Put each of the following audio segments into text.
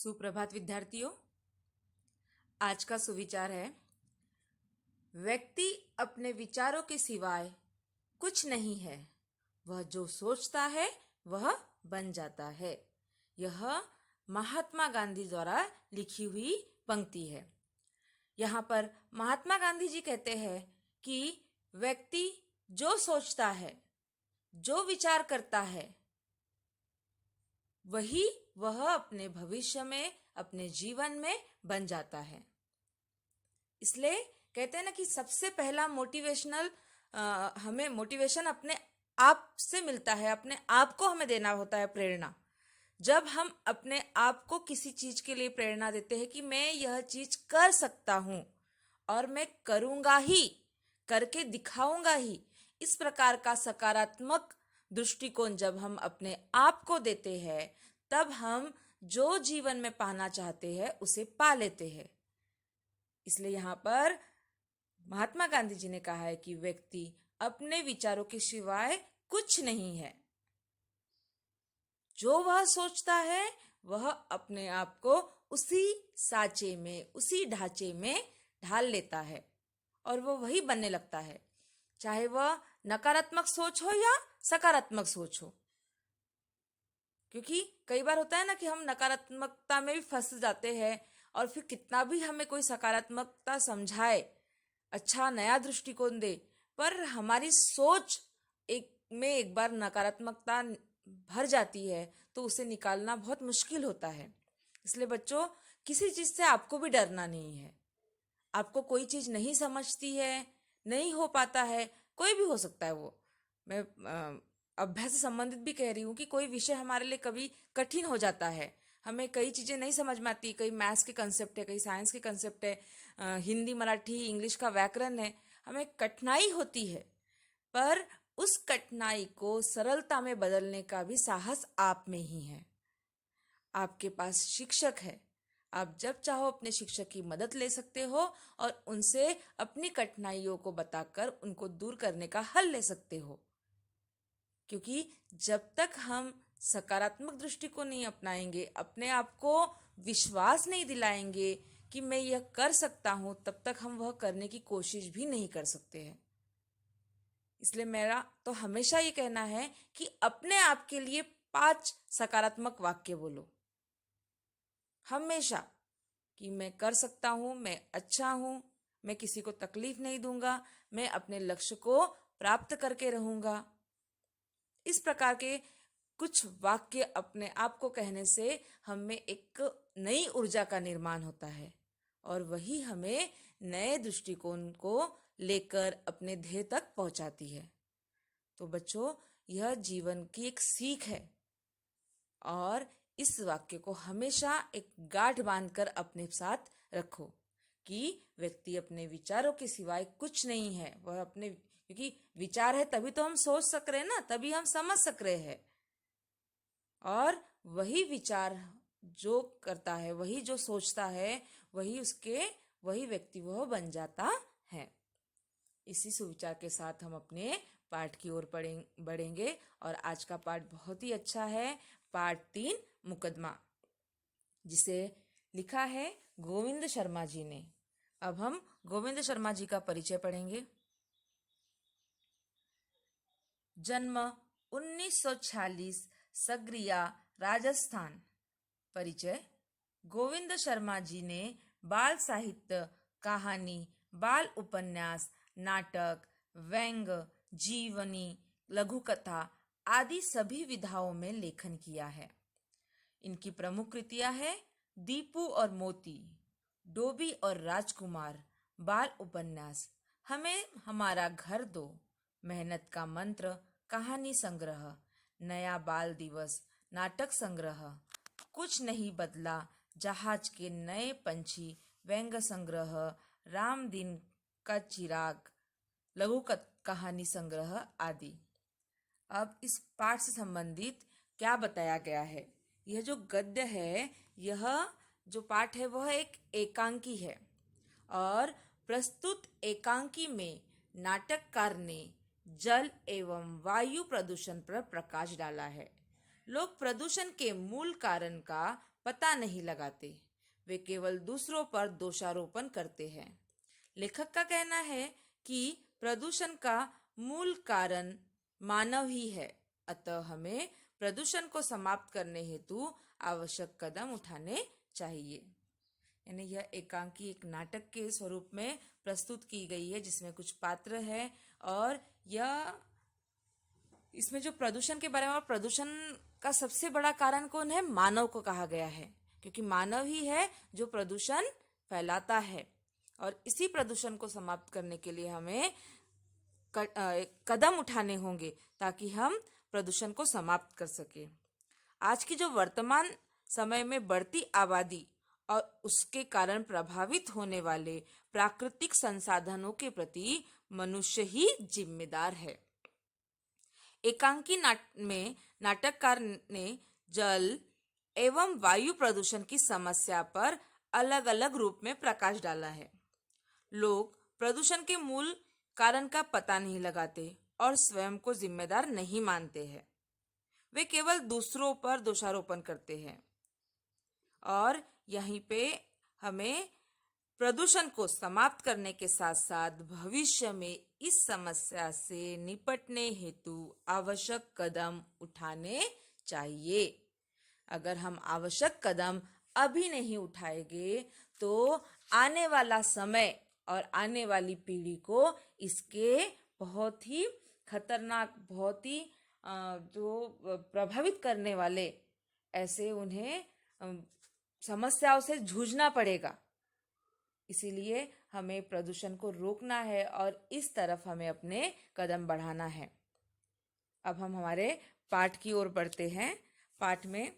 सुप्रभात विद्यार्थियों। आज का सुविचार है, व्यक्ति अपने विचारों के सिवाय कुछ नहीं है, वह जो सोचता है वह बन जाता है। यह महात्मा गांधी द्वारा लिखी हुई पंक्ति है। यहाँ पर महात्मा गांधी जी कहते हैं कि व्यक्ति जो सोचता है, जो विचार करता है, वही वह अपने भविष्य में, अपने जीवन में बन जाता है। इसलिए कहते हैं ना कि सबसे पहला हमें मोटिवेशन अपने आप से मिलता है, अपने आप को हमें देना होता है प्रेरणा। जब हम अपने आप को किसी चीज के लिए प्रेरणा देते हैं कि मैं यह चीज कर सकता हूं और मैं करूंगा ही, करके दिखाऊंगा ही, इस प्रकार का सकारात्मक दृष्टिकोण जब हम अपने आप को देते हैं, तब हम जो जीवन में पाना चाहते हैं उसे पा लेते हैं। इसलिए यहाँ पर महात्मा गांधी जी ने कहा है कि व्यक्ति अपने विचारों के सिवाय कुछ नहीं है। जो वह सोचता है वह अपने आप को उसी साँचे में, उसी ढांचे में ढाल लेता है और वह वही बनने लगता है, चाहे वह नकारात्मक सोच हो या सकारात्मक सोच हो। क्योंकि कई बार होता है ना कि हम नकारात्मकता में भी फंस जाते हैं और फिर कितना भी हमें कोई सकारात्मकता समझाए, अच्छा नया दृष्टिकोण दे, पर हमारी सोच एक बार नकारात्मकता भर जाती है तो उसे निकालना बहुत मुश्किल होता है। इसलिए बच्चों, किसी चीज से आपको भी डरना नहीं है। आपको कोई चीज नहीं समझती है, नहीं हो पाता है, कोई भी हो सकता है वो। मैं अभ्यास से संबंधित भी कह रही हूँ कि कोई विषय हमारे लिए कभी कठिन हो जाता है, हमें कई चीजें नहीं समझ में आती, कई मैथ्स के कंसेप्ट है, कई साइंस के कंसेप्ट है, हिंदी मराठी इंग्लिश का व्याकरण है, हमें कठिनाई होती है। पर उस कठिनाई को सरलता में बदलने का भी साहस आप में ही है। आपके पास शिक्षक है, आप जब चाहो अपने शिक्षक की मदद ले सकते हो और उनसे अपनी कठिनाइयों को बताकर उनको दूर करने का हल ले सकते हो। क्योंकि जब तक हम सकारात्मक दृष्टिकोण नहीं अपनाएंगे, अपने आप को विश्वास नहीं दिलाएंगे कि मैं यह कर सकता हूं, तब तक हम वह करने की कोशिश भी नहीं कर सकते हैं। इसलिए मेरा तो हमेशा ये कहना है कि अपने आप के लिए 5 सकारात्मक वाक्य बोलो हमेशा, कि मैं कर सकता हूं, मैं अच्छा हूं, मैं किसी को तकलीफ नहीं दूंगा, मैं अपने लक्ष्य को प्राप्त करके रहूंगा। इस प्रकार के कुछ वाक्य अपने आप को कहने से हमें एक नई ऊर्जा का निर्माण होता है और वही हमें नए दृष्टिकोण को लेकर अपने ध्येय तक पहुंचाती है। तो बच्चों, यह जीवन की एक सीख है और इस वाक्य को हमेशा एक गांठ बांधकर अपने साथ रखो कि व्यक्ति अपने विचारों के सिवाय कुछ नहीं है। वह अपने, क्योंकि विचार है तभी तो हम सोच सक रहे हैं ना, तभी हम समझ सक रहे हैं। और वही विचार जो करता है, वही जो सोचता है, वही व्यक्ति वह बन जाता है। इसी सुविचार के साथ हम अपने पाठ की ओर बढ़ेंगे और आज का पाठ बहुत ही अच्छा है। पाठ 3, मुकदमा, जिसे लिखा है गोविंद शर्मा जी ने। अब हम गोविंद शर्मा जी का परिचय पढ़ेंगे। जन्म 1946, सगरिया, राजस्थान। परिचय: गोविंद शर्मा जी ने बाल साहित्य, कहानी, बाल उपन्यास, नाटक, व्यंग, जीवनी, लघु कथा आदि सभी विधाओं में लेखन किया है। इनकी प्रमुख कृतियां हैं दीपू और मोती, डोबी और राजकुमार, बाल उपन्यास, हमें हमारा घर दो, मेहनत का मंत्र, कहानी संग्रह, नया बाल दिवस, नाटक संग्रह, कुछ नहीं बदला, जहाज के नए पंछी, व्यंग संग्रह, राम दिन का चिराग, लघु कहानी संग्रह आदि। अब इस पाठ से संबंधित क्या बताया गया है? यह जो गद्य है, यह जो पाठ है वह एक एकांकी है और प्रस्तुत एकांकी में नाटककार ने जल एवं वायु प्रदूषण पर प्रकाश डाला है। लोग प्रदूषण के मूल कारण का पता नहीं लगाते, वे केवल दूसरों पर दोषारोपण करते हैं। लेखक का कहना है कि प्रदूषण का मूल कारण मानव ही है, अतः हमें प्रदूषण को समाप्त करने हेतु आवश्यक कदम उठाने चाहिए। यानी यह एकांकी एक नाटक के स्वरूप में प्रस्तुत की गई है, जिसमें कुछ पात्र है और यह इसमें जो प्रदूषण के बारे में, और प्रदूषण का सबसे बड़ा कारण कौन है? मानव को कहा गया है, क्योंकि मानव ही है जो प्रदूषण फैलाता है। और इसी प्रदूषण को समाप्त करने के लिए हमें कदम उठाने होंगे ताकि हम प्रदूषण को समाप्त कर सके। आज की जो वर्तमान समय में बढ़ती आबादी और उसके कारण प्रभावित होने वाले प्राकृतिक संसाधनों के प्रति मनुष्य ही जिम्मेदार है। एकांकी में नाटककार ने जल एवं वायु प्रदूषण की समस्या पर अलग अलग रूप में प्रकाश डाला है। लोग प्रदूषण के मूल कारण का पता नहीं लगाते और स्वयं को जिम्मेदार नहीं मानते हैं। वे केवल दूसरों पर दोषारोपण करते हैं और यहीं पे हमें प्रदूषण को समाप्त करने के साथ साथ भविष्य में इस समस्या से निपटने हेतु आवश्यक कदम उठाने चाहिए। अगर हम आवश्यक कदम अभी नहीं उठाएंगे तो आने वाला समय और आने वाली पीढ़ी को इसके बहुत ही खतरनाक, बहुत ही जो प्रभावित करने वाले ऐसे उन्हें समस्याओं से जूझना पड़ेगा। इसीलिए हमें प्रदूषण को रोकना है और इस तरफ हमें अपने कदम बढ़ाना है। अब हम हमारे पाठ की ओर बढ़ते हैं। पाठ में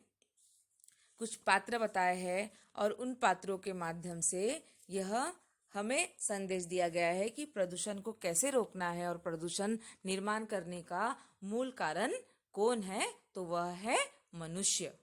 कुछ पात्र बताए हैं और उन पात्रों के माध्यम से यह हमें संदेश दिया गया है कि प्रदूषण को कैसे रोकना है और प्रदूषण निर्माण करने का मूल कारण कौन है, तो वह है मनुष्य।